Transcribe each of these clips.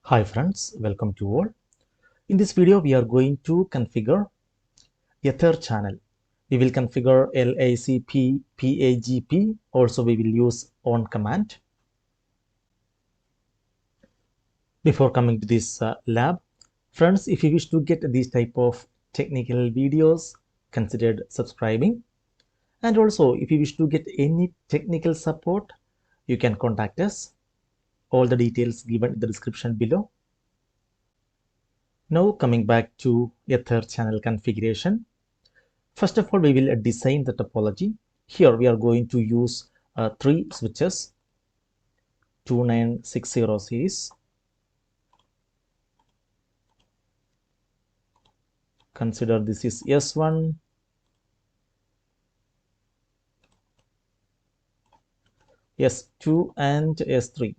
Hi friends, welcome to all. In this video, we are going to configure Etherchannel. We will configure LACP, PAGP. Also, we will use on command. Before coming to this lab, friends, if you wish to get these type of technical videos, consider subscribing. And also, if you wish to get any technical support, you can contact us. All the details given in the description below. Now coming back to Etherchannel configuration. First of all, we will design the topology. Here we are going to use 3 switches, 2960 series. Consider this is S1, S2 and S3.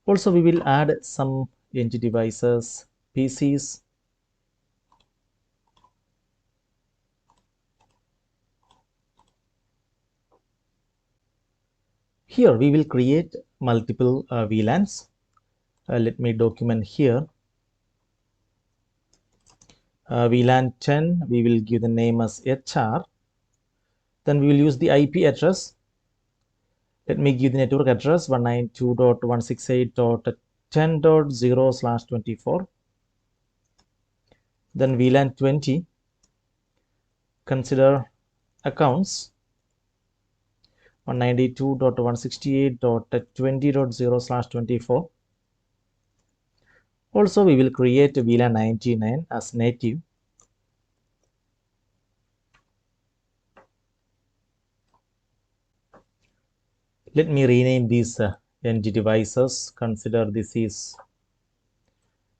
Also, we will add some NG devices, PCs. Here we will create multiple VLANs. Let me document here. VLAN 10, we will give the name as HR. Then we will use the IP address. Let me give the network address 192.168.10.0/24. Then VLAN 20. Consider accounts 192.168.20.0/24. Also, we will create VLAN 99 as native. Let me rename these NG devices. Consider this is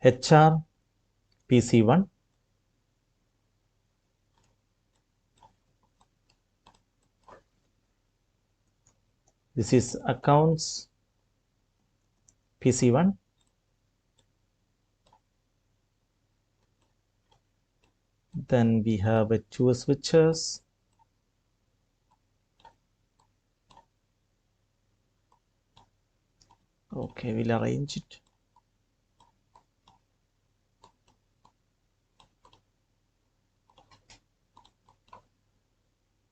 HR PC1. This is accounts PC1. Then we have 2 switches. Okay, we'll arrange it.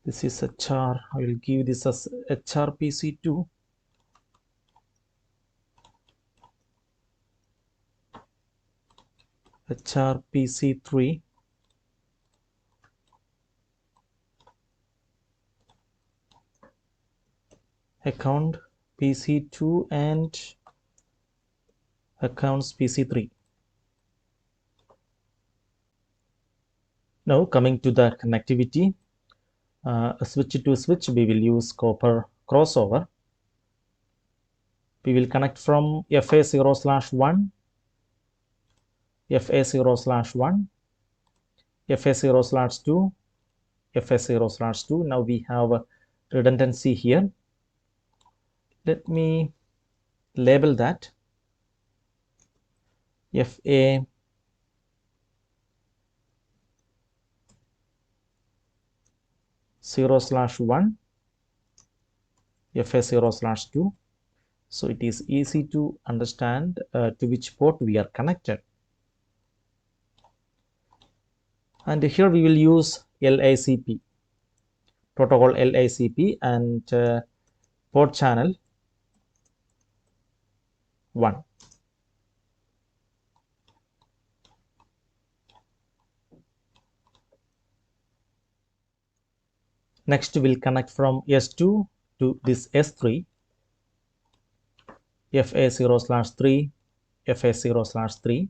This is HR. I will give this as HR PC2. HR PC3. Account PC2 and accounts PC3. Now coming to the connectivity, switch to switch, we will use copper crossover. We will connect from FA0/1, FA0/1, FA0/2, FA0/2. Now we have a redundancy here. Let me label that FA 0/1, FA 0/2. So it is easy to understand to which port we are connected. And here we will use LACP, protocol LACP, and port channel 1. Next, we'll connect from S2 to this S3, FA0/3, FA0/3,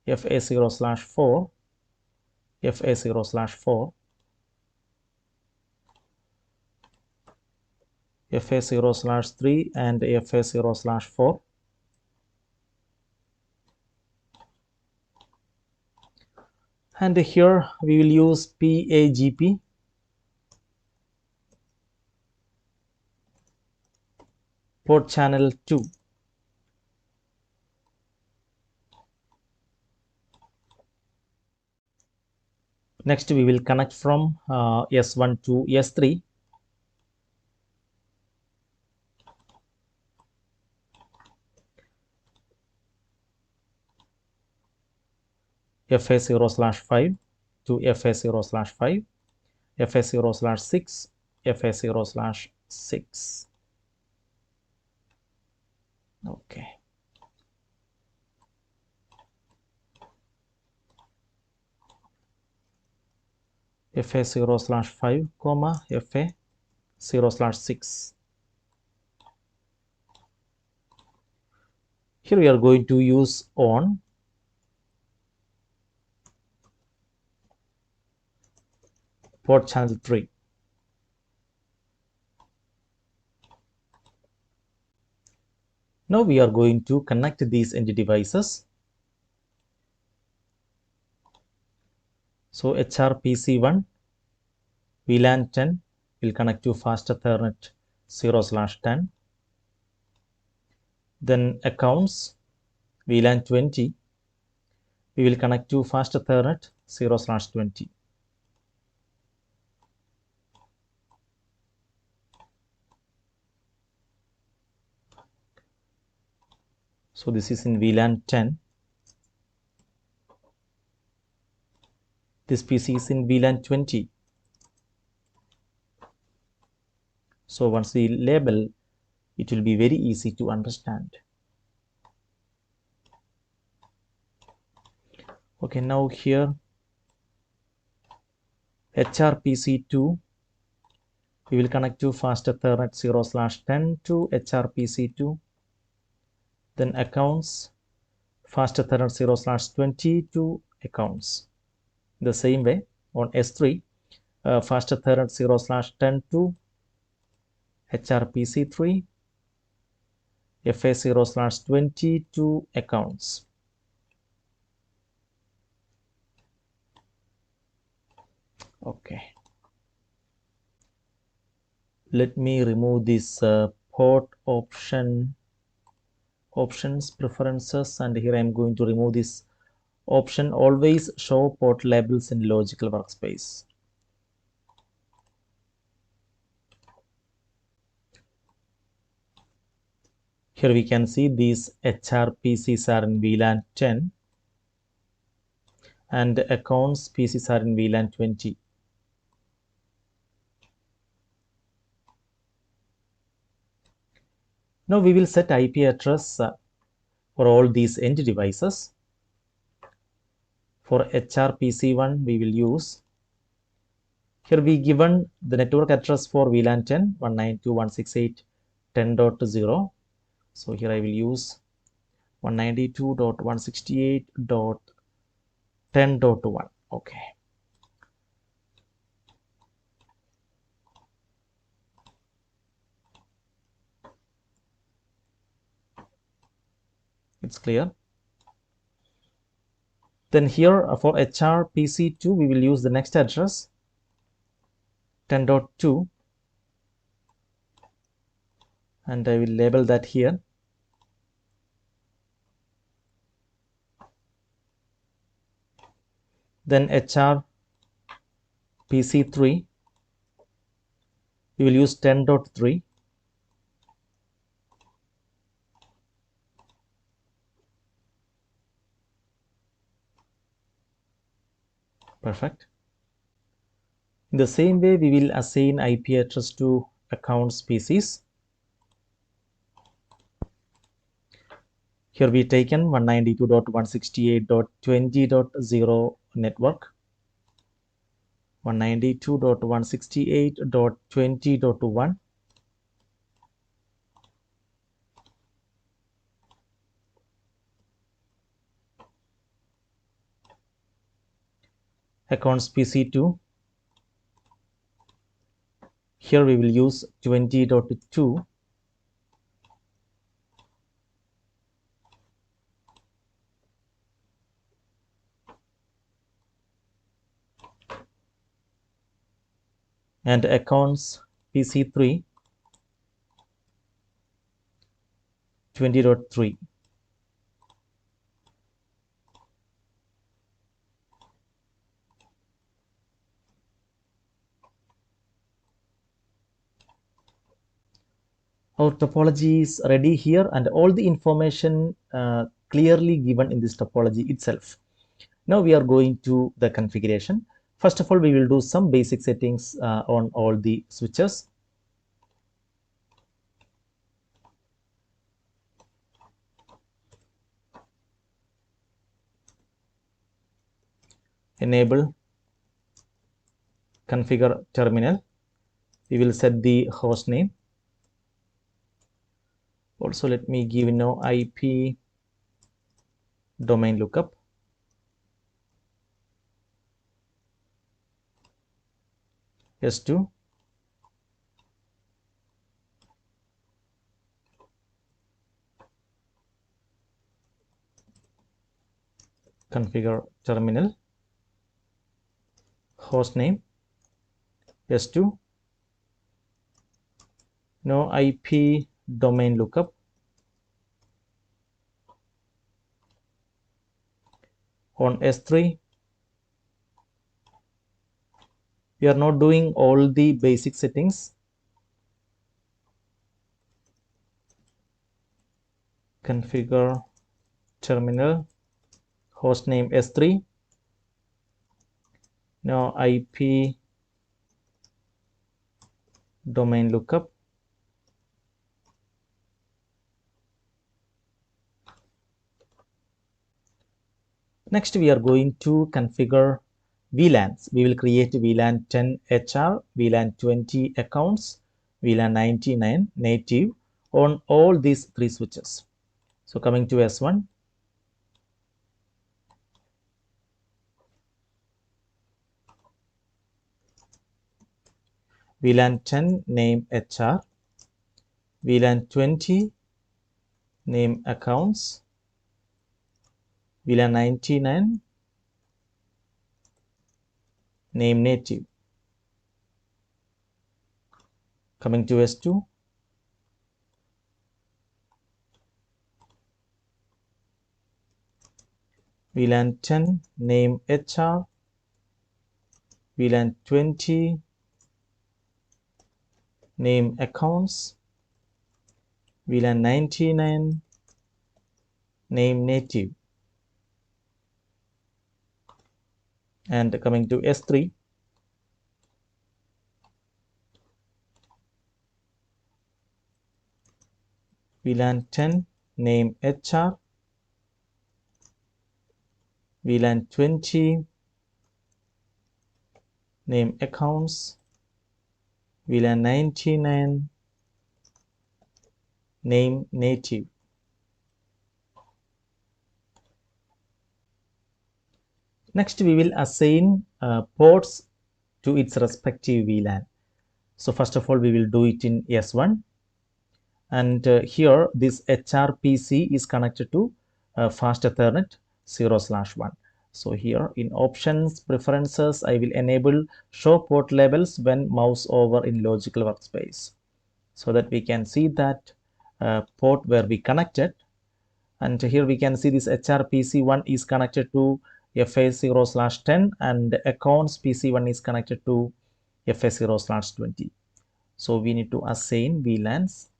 FA0/4, FA0/4, FA0/3, and FA0/4. And here we will use PAGP, port channel 2. Next, we will connect from S1 to S3. fa0/5 to fa0/5, fa0/6, fa0/6. Okay. fa0/5, fa0/6. Here we are going to use on port channel 3. Now we are going to connect these end devices. So HRPC1 VLAN 10 will connect to fast Ethernet 0/10. Then accounts VLAN 20 we will connect to fast Ethernet 0/20. So this is in VLAN 10. This PC is in VLAN 20. So once we label, it will be very easy to understand. Okay, now here HRPC2 we will connect to fast Ethernet 0/10 to HRPC2. Then accounts fast Ethernet 0/20 to accounts. The same way on S3 fast Ethernet 0/10 to HRPC3, FA0/20 to accounts. Okay. Let me remove this port options preferences, and here I am going to remove this option always show port labels in logical workspace. Here we can see these HRPCs are in VLAN 10 and accounts PCs are in VLAN 20. Now we will set IP address for all these end devices. For HRPC1 we will use, here we given the network address for VLAN 10 192.168.10.0. So here I will use 192.168.10.1. Okay. It's clear. Then here for HRPC2 we will use the next address 10.2, and I will label that here. Then HRPC3 we will use 10.3. Perfect. In the same way we will assign IP address to accounts PCs. Here we taken 192.168.20.0 network, 192.168.20.1, accounts PC2. Here we will use 20.2. and accounts PC3 20.3. Our topology is ready here, and all the information clearly given in this topology itself. Now we are going to the configuration. First of all, we will do some basic settings on all the switches. Enable configure terminal. We will set the host name. Also, let me give no IP domain lookup. S2 configure terminal, host name S2, no IP domain lookup, on S3 we are not doing all the basic settings. Configure terminal, host name S3, no IP domain lookup, next we are going to configure VLANs. We will create VLAN 10 HR, VLAN 20 accounts, VLAN 99 native on all these three switches. So coming to S1, VLAN 10 name HR, VLAN 20 name accounts, VLAN 99 name native. Coming to S2, VLAN 10 name HR, VLAN 20 name accounts, VLAN 99 name native. And coming to S3, VLAN 10 name HR, VLAN 20 name accounts, VLAN 99 name native. Next we will assign ports to its respective VLAN. So first of all we will do it in S1, and here this HRPC is connected to fast Ethernet 0/1. So here in options preferences I will enable show port labels when mouse over in logical workspace, so that we can see that port where we connected. And here we can see this HRPC1 is connected to FA0/10 and accounts PC1 is connected to FA0/20. So we need to assign VLANs.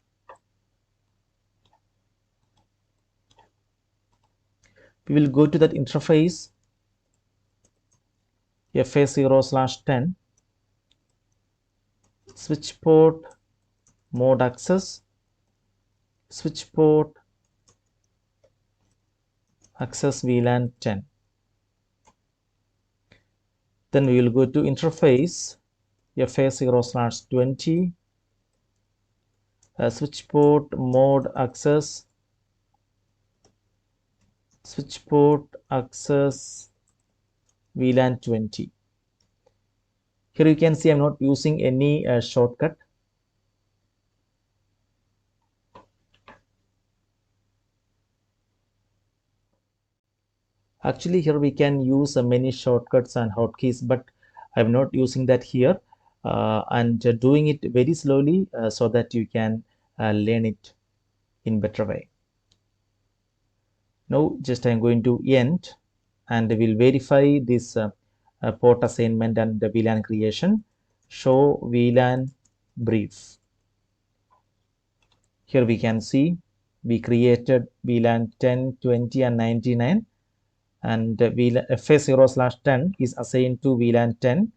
We will go to that interface FA0/10, switch port mode access, switch port access VLAN 10. Then we will go to interface FA0/20, switch port mode access, switch port access VLAN 20. Here you can see I'm not using any shortcut. Actually here we can use many shortcuts and hotkeys, but I'm not using that here, and doing it very slowly so that you can learn it in better way. Now just I'm going to end, and we'll verify this port assignment and the VLAN creation. Show VLAN brief. Here we can see we created VLAN 10, 20 and 99 and FA0/10 is assigned to VLAN 10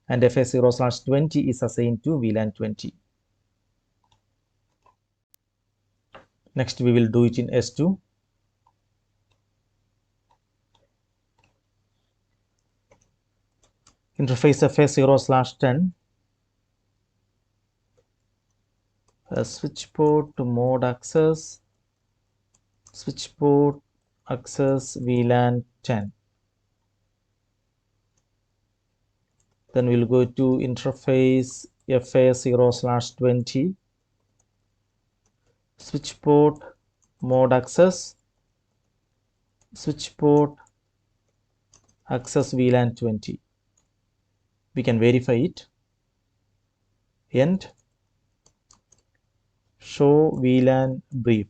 and FA0/20 is assigned to VLAN 20. Next we will do it in S2. Interface FA0/10, switch port to mode access, switch port access VLAN 10. Then we'll go to interface FA0/20, switch port mode access, switch port access VLAN 20. We can verify it and show VLAN brief.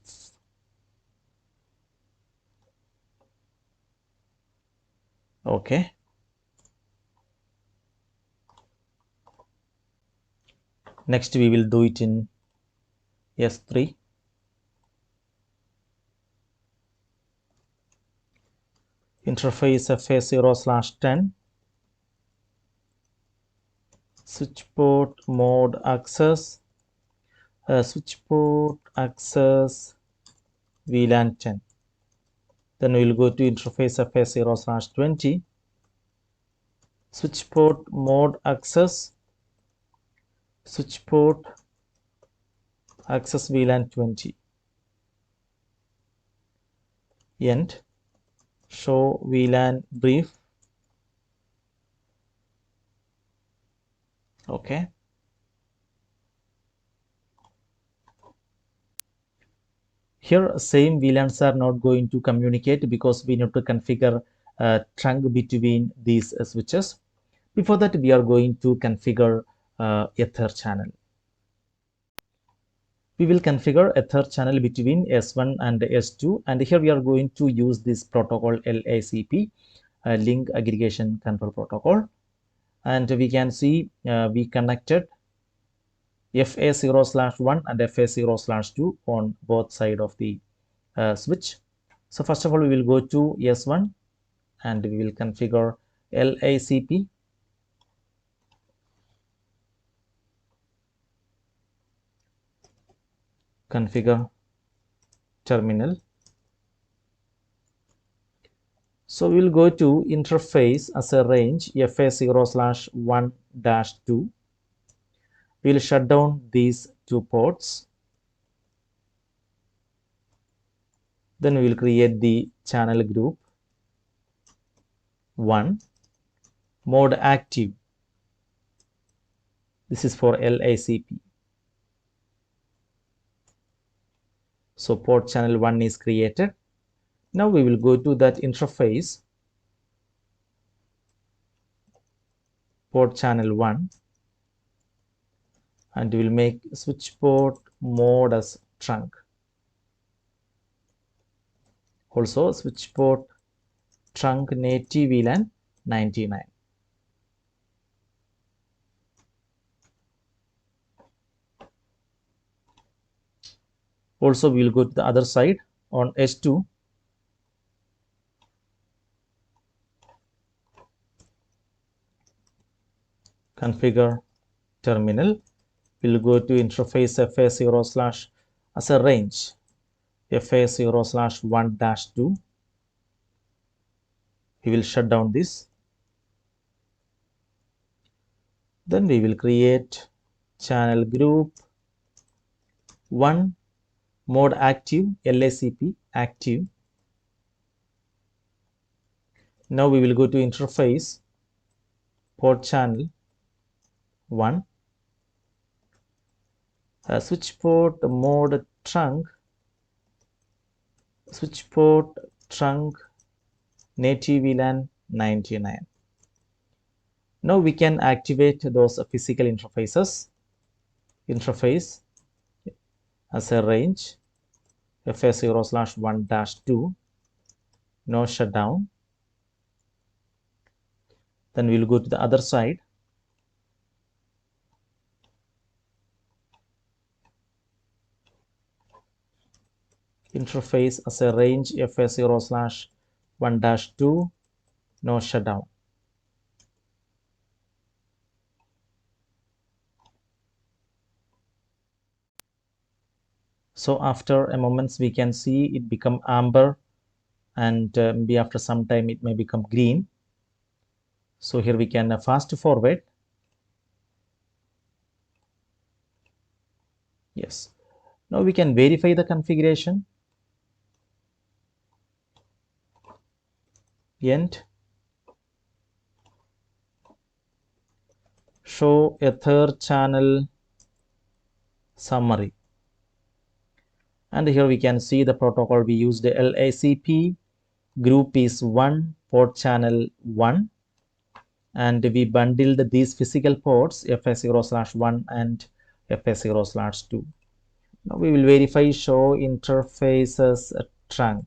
Okay. Next we will do it in S3. Interface FA0/10, switch port mode access, switch port access VLAN 10. Then we will go to interface FA0/20, switch port mode access, switch port access VLAN 20 and show VLAN brief. Okay. Here same VLANs are not going to communicate because we need to configure a trunk between these switches. Before that we are going to configure Etherchannel. We will configure Etherchannel between S1 and S2, and here we are going to use this protocol LACP, link aggregation control protocol, and we can see we connected FA0/1 and FA0/2 on both sides of the switch. So first of all we will go to S1 and we will configure LACP. Configure terminal. So we will go to interface as a range FA0/1-2. We will shut down these two ports. Then we will create the channel group 1, mode active. This is for LACP. So port channel 1 is created. Now we will go to that interface, port channel 1, and we will make switch port mode as trunk. Also switch port trunk native VLAN 99. Also we will go to the other side on S2. Configure terminal. We will go to interface FA0/ as a range FA0/1-2. We will shut down this. Then we will create channel group 1, mode active, LACP active. Now we will go to interface, port channel 1, switch port mode trunk, switch port trunk native VLAN 99. Now we can activate those physical interfaces. Interface as a range FA0/1-2, no shutdown. Then we will go to the other side. Interface as a range FA0/2, 1-2, no shutdown. So after a moment we can see it become amber, and maybe after some time it may become green. So here we can fast forward. Yes. Now we can verify the configuration. End. Show Etherchannel summary. And here we can see the protocol we used, the LACP. Group is 1, port channel 1. And we bundled these physical ports FS0/1 and FS0/2. Now we will verify show interfaces trunk,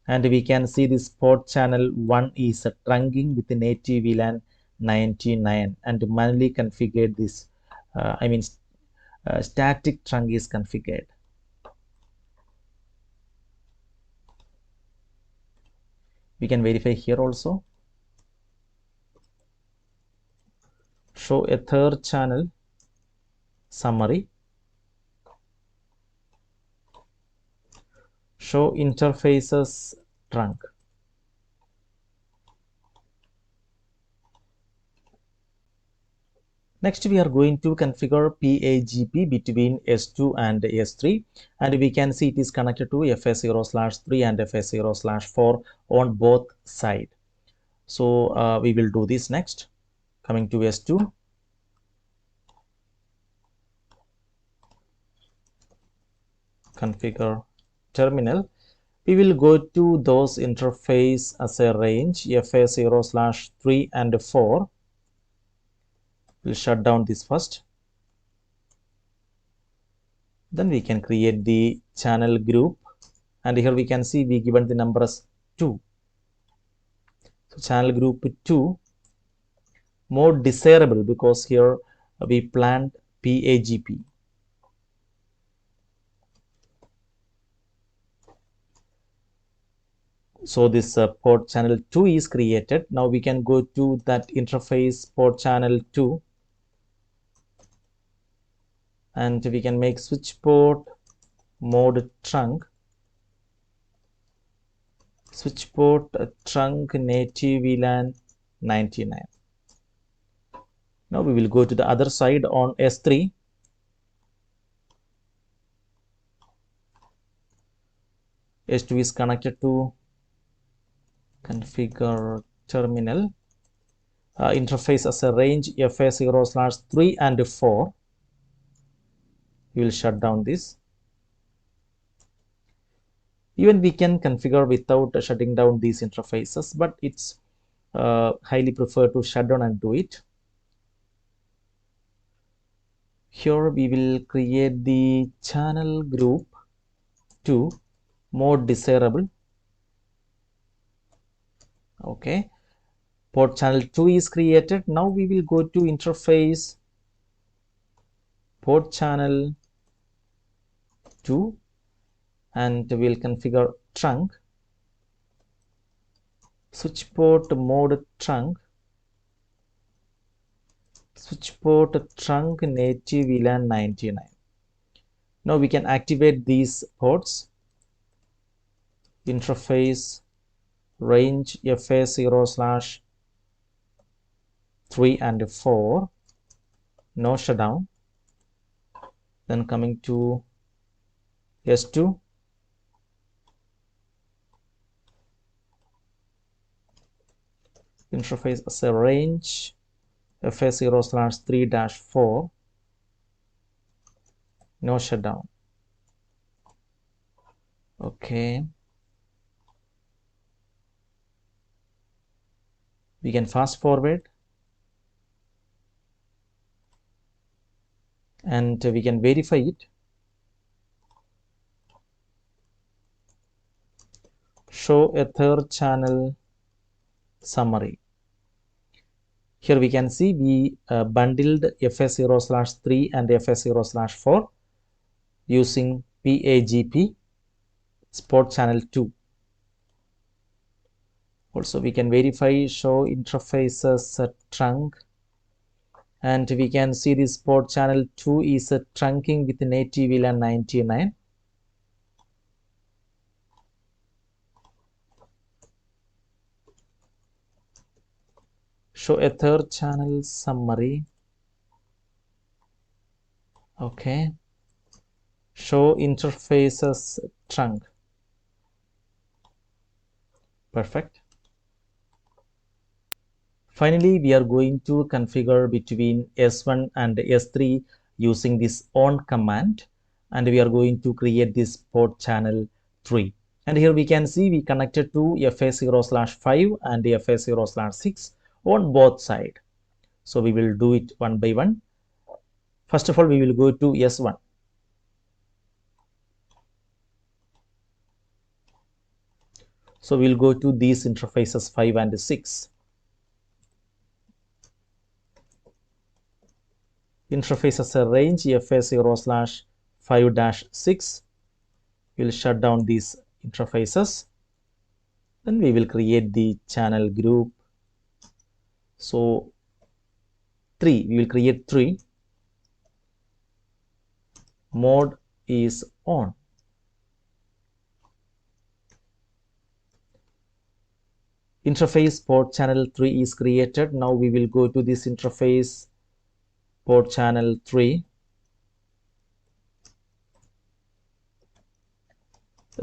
and we can see this port channel 1 is trunking with the native VLAN 99, and manually configured this. Static trunk is configured. We can verify here also. Show Etherchannel summary. Show interfaces trunk. Next, we are going to configure PAGP between S2 and S3, and we can see it is connected to FS0/3 and FS0/4 on both sides. So we will do this next. Coming to S2, configure terminal. We will go to those interface as a range FS0/3 and 4. We'll shut down this first. Then we can create the channel group, and here we can see we given the number as 2. So channel group 2, more desirable because here we planned PAGP. So this port channel 2 is created. Now we can go to that interface port channel 2, and we can make switch port mode trunk, switch port trunk native VLAN 99. Now we will go to the other side on S3. S2 is connected to configure terminal. Interface as a range FS0/3 and 4. We will shut down this. Even we can configure without shutting down these interfaces, but it's highly preferred to shut down and do it. Here we will create the channel group 2, more desirable. Okay, port channel 2 is created. Now we will go to interface port channel 2, and we'll configure trunk, switch port mode trunk, switch port trunk native VLAN 99. Now we can activate these ports. Interface range FS0/3 and 4, no shutdown. Then coming to S2, interface as a range FS0/3-4, no shutdown. Okay, we can fast forward, and we can verify it. Show Etherchannel summary. Here we can see we bundled FS0/3 and FS0/4 using PAGP port channel 2. Also we can verify show interfaces trunk, and we can see this port channel 2 is trunking with native VLAN 99. Show Etherchannel summary. Okay. Show interfaces trunk. Perfect. Finally, we are going to configure between S1 and S3 using this on command, and we are going to create this port channel 3. And here we can see we connected to FA0/5 and FA0/6 on both sides. So we will do it one by one. First of all, we will go to S1. So we'll go to these interfaces 5 and 6. Interfaces range FA0/5-6. We'll shut down these interfaces. Then we will create the channel group. So 3, we will create 3. Mode is on. Interface port channel 3 is created. Now we will go to this interface port channel 3.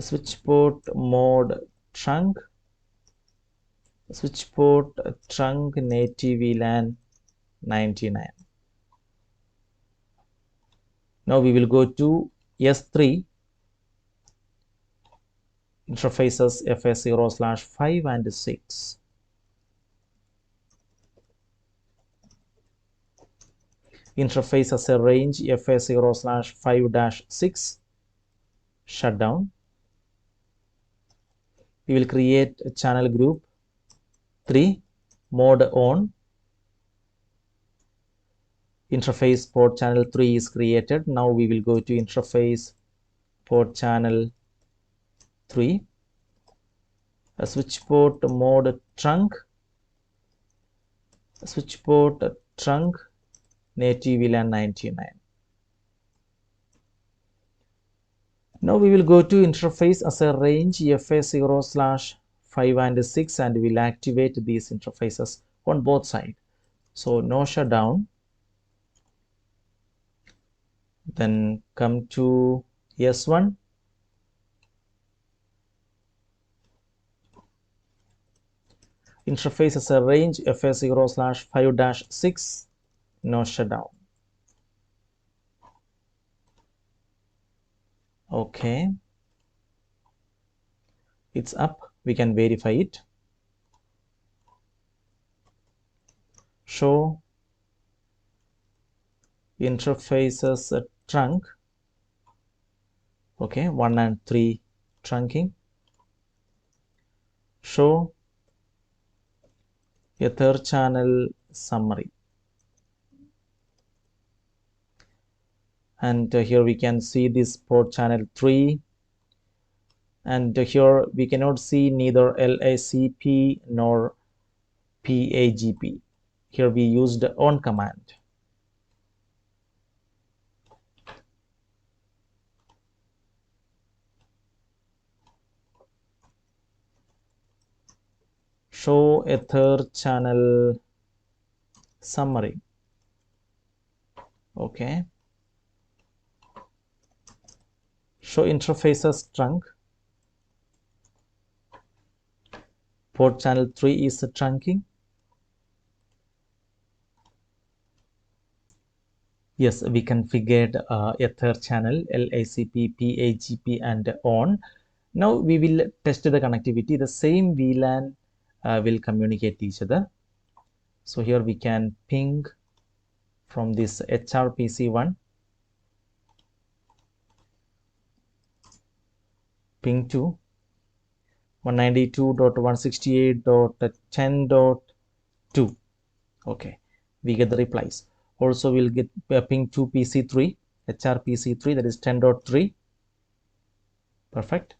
Switch port mode trunk. Switch port trunk native VLAN 99. Now we will go to S3 interfaces FA0/5 and 6. Interface as a range FA0/5-6. Shut down. We will create a channel group 3, mode on. Interface port channel 3 is created. Now we will go to interface port channel 3. A switch port mode trunk. A switch port trunk native VLAN 99. Now we will go to interface as a range FA0/5 and 6, and we'll activate these interfaces on both sides. So no shutdown. Then come to S1. Interface as a range FA0/5-6. No shutdown. Okay, it's up. We can verify it. Show interfaces trunk. Okay, 1 and 3 trunking. Show Etherchannel summary. And here we can see this port channel 3, and here we cannot see neither LACP nor PAGP. Here we used on command. Show Etherchannel summary. Okay. Show interfaces trunk. Port channel 3 is trunking. Yes, we configured Etherchannel, LACP, PAGP, and on. Now we will test the connectivity. The same VLAN will communicate each other. So here we can ping from this HRPC1, ping to 192.168.10.2. Okay, we get the replies. Also we'll get ping to PC3, HRPC3, that is 10.3. Perfect.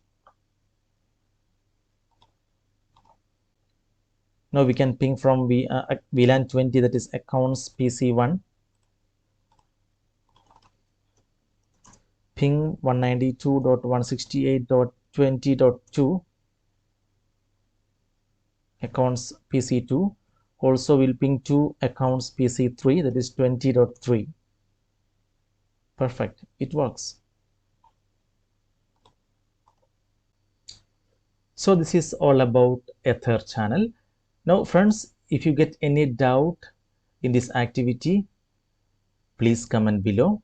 Now we can ping from VLAN 20, that is accounts PC1, ping 192.168.20.2 accounts PC2. Also will ping to accounts PC3, that is 20.3. Perfect, it works. So this is all about Etherchannel. Now friends, if you get any doubt in this activity, please comment below.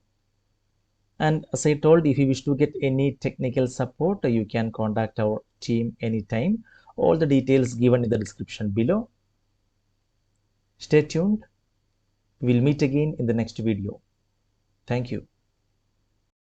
And as I told, if you wish to get any technical support, you can contact our team anytime. All the details given in the description below. Stay tuned. We'll meet again in the next video. Thank you.